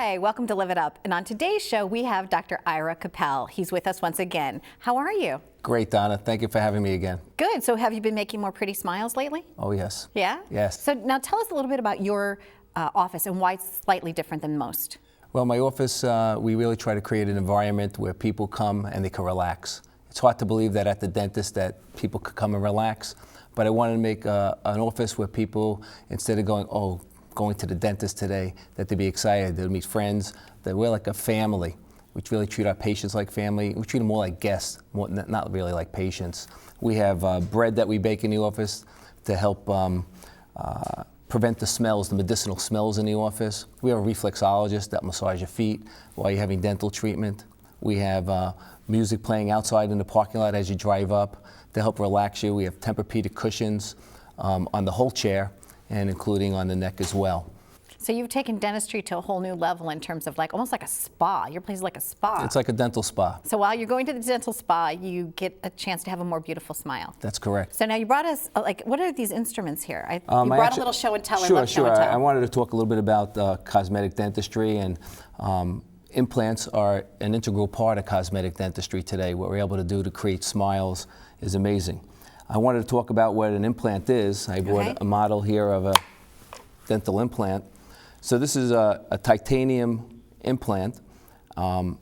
Hi, welcome to Live It Up. And on today's show, we have Dr. Ira Koeppel. He's with us once again. How are you? Great, Donna. Thank you for having me again. Good. So have you been making more pretty smiles lately? Oh, yes. Yeah? Yes. So now tell us a little bit about your office and why it's slightly different than most. Well, my office, we really try to create an environment where people come and they can relax. It's hard to believe that at the dentist that people could come and relax, but I wanted to make an office where people, instead of going to the dentist today, that they'd be excited, they'd meet friends, that we're like a family. We really treat our patients like family. We treat them more like guests, not really like patients. We have bread that we bake in the office to help prevent the smells, the medicinal smells in the office. We have a reflexologist that massage your feet while you're having dental treatment. We have music playing outside in the parking lot as you drive up to help relax you. We have Tempur-Pedic cushions on the whole chair and including on the neck as well. So you've taken dentistry to a whole new level in terms of like almost like a spa. Your place is like a spa. It's like a dental spa. So while you're going to the dental spa, you get a chance to have a more beautiful smile. That's correct. So now you brought us, what are these instruments here? You brought a little show and tell. Sure. I wanted to talk a little bit about cosmetic dentistry, and implants are an integral part of cosmetic dentistry today. What we're able to do to create smiles is amazing. I wanted to talk about what an implant is. I brought a model here of a dental implant. So this is a titanium implant. Per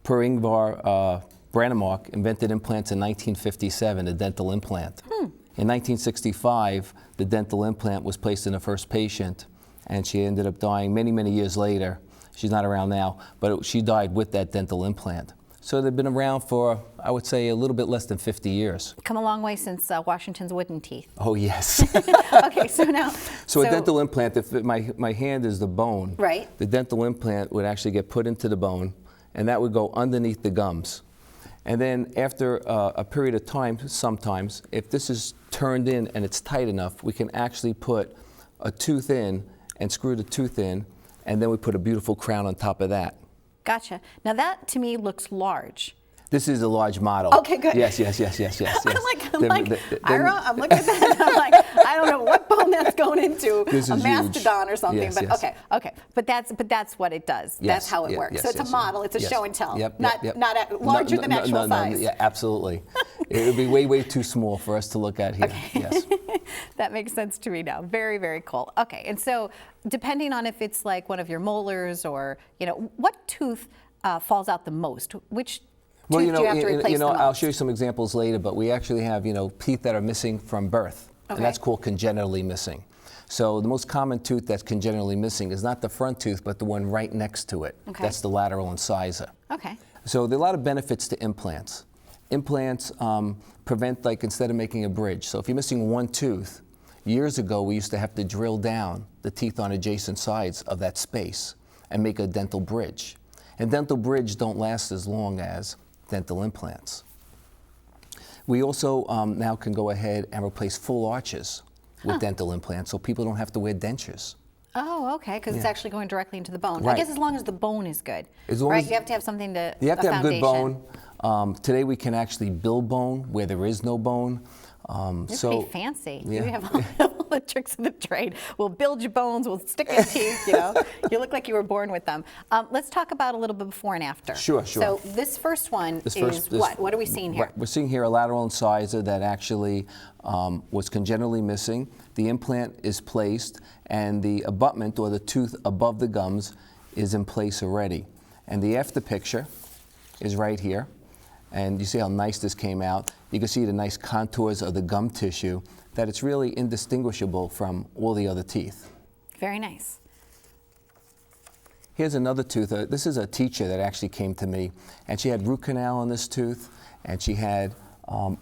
Ingvar Brånemark invented implants in 1957, a dental implant. In 1965, the dental implant was placed in the first patient, and she ended up dying many, many years later. She's not around now, but she died with that dental implant. So they've been around for, I would say, a little bit less than 50 years. Come a long way since Washington's wooden teeth. Oh, yes. Okay, so now... So a dental implant, if my hand is the bone, right, the dental implant would actually get put into the bone, and that would go underneath the gums. And then after a period of time, sometimes, if this is turned in and it's tight enough, we can actually put a tooth in and screw the tooth in, and then we put a beautiful crown on top of that. Gotcha. Now that to me looks large. This is a large model. Okay, good. Yes. I'm like, Ira, I'm looking at that and I'm like, I don't know what bone that's going into, this a is mastodon huge. or something. Yes, but yes. Okay. But that's what it does. Yes, that's how it works. So it's a model. It's a show and tell. Not larger than actual size. Yeah, absolutely. It would be way too small for us to look at here. Okay. Yes. That makes sense to me now. Very, very cool. Okay, and so depending on if it's like one of your molars or, what tooth falls out the most? Which tooth do you have to replace the most? I'll show you some examples later, but we actually have, teeth that are missing from birth, and that's called congenitally missing. So the most common tooth that's congenitally missing is not the front tooth, but the one right next to it. Okay. That's the lateral incisor. Okay. So there are a lot of benefits to implants. Implants prevent, like, instead of making a bridge. So if you're missing one tooth, years ago we used to have to drill down the teeth on adjacent sides of that space and make a dental bridge. And dental bridges don't last as long as dental implants. We also now can go ahead and replace full arches with dental implants, so people don't have to wear dentures. Oh, okay, because it's actually going directly into the bone. Right. I guess as long as the bone is good, right? You have to have something to. You have to have good bone. Today we can actually build bone where there is no bone. You're pretty fancy. Yeah. You have all the tricks of the trade. We'll build your bones, we'll stick your teeth, You look like you were born with them. Let's talk about a little bit before and after. Sure. So this first one is what? What are we seeing here? We're seeing here a lateral incisor that actually was congenitally missing. The implant is placed, and the abutment, or the tooth above the gums, is in place already. And the after picture is right here. And you see how nice this came out. You can see the nice contours of the gum tissue, that it's really indistinguishable from all the other teeth. Very nice. Here's another tooth. This is a teacher that actually came to me, and she had root canal on this tooth, and she had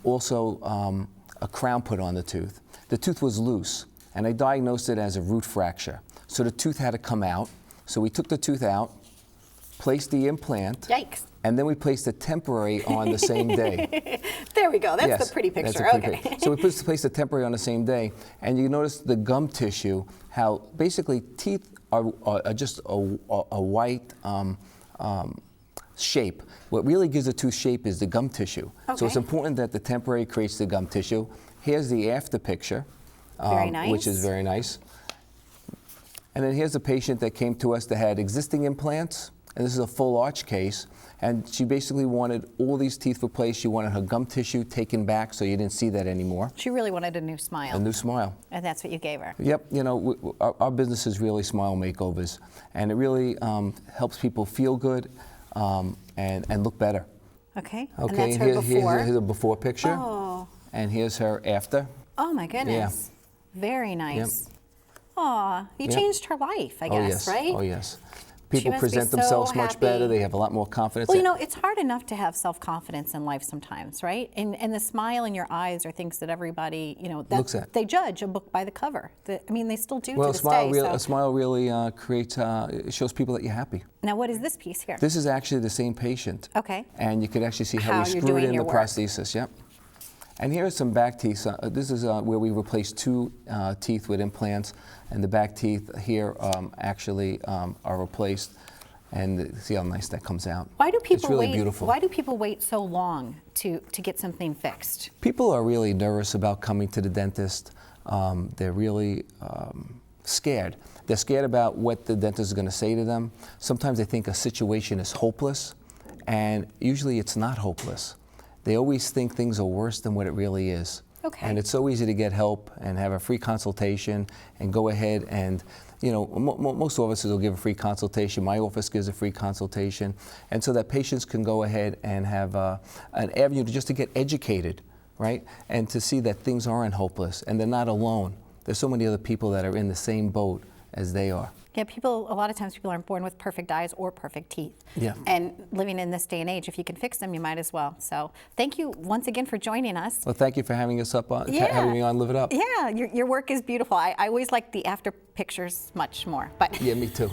also a crown put on the tooth. The tooth was loose, and I diagnosed it as a root fracture. So the tooth had to come out. So we took the tooth out, placed the implant. Yikes. And then we placed a temporary on the same day. There we go. That's the pretty picture. Okay. So we placed a temporary on the same day, and you notice the gum tissue, how basically teeth are just a white shape. What really gives a tooth shape is the gum tissue. Okay. So it's important that the temporary creates the gum tissue. Here's the after picture, very nice. which is very nice. And then here's a patient that came to us that had existing implants, and this is a full arch case, and she basically wanted all these teeth replaced. She wanted her gum tissue taken back so you didn't see that anymore. She really wanted a new smile. A new smile. And that's what you gave her. Yep, you know, our business is really smile makeovers, and it really helps people feel good and look better. Okay, Okay, and that's her before. Here's a before picture, Oh. and here's her after. Oh my goodness. Very nice. Yep. Aw, you changed her life, I guess, right? Oh yes. People must be present so themselves much better. happy. They have a lot more confidence. Well, you know, it's hard enough to have self-confidence in life sometimes, right? And the smile in your eyes are things that everybody, you know, that looks at. They judge a book by the cover. I mean, they still do Well, to this day. a smile really creates, it shows people that you're happy. Now, what is this piece here? This is actually the same patient. Okay. And you could actually see how How we you're screwed doing in the your work. prosthesis. Yep. And here are some back teeth. This is where we replaced 2 teeth with implants, and the back teeth here actually are replaced. And see how nice that comes out. Why do people it's really wait? Beautiful. Why do people wait so long to get something fixed? People are really nervous about coming to the dentist. They're really scared. They're scared about what the dentist is going to say to them. Sometimes they think a situation is hopeless, and usually it's not hopeless. They always think things are worse than what it really is. Okay. And it's so easy to get help and have a free consultation and go ahead and, you know, most offices will give a free consultation. My office gives a free consultation. And so that patients can go ahead and have an avenue just to get educated, right? And to see that things aren't hopeless and they're not alone. There's so many other people that are in the same boat as they are. Yeah, a lot of times people aren't born with perfect eyes or perfect teeth. Yeah. And living in this day and age, if you can fix them, you might as well. So thank you once again for joining us. Well, thank you for having us up on, having me on Live It Up. Yeah, your work is beautiful. I always like the after pictures much more. But Yeah, me too.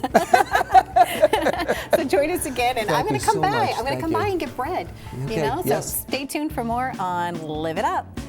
so join us again, and I'm going to come by. I'm going to come by and get bread. Okay, You know, so yes. stay tuned for more on Live It Up.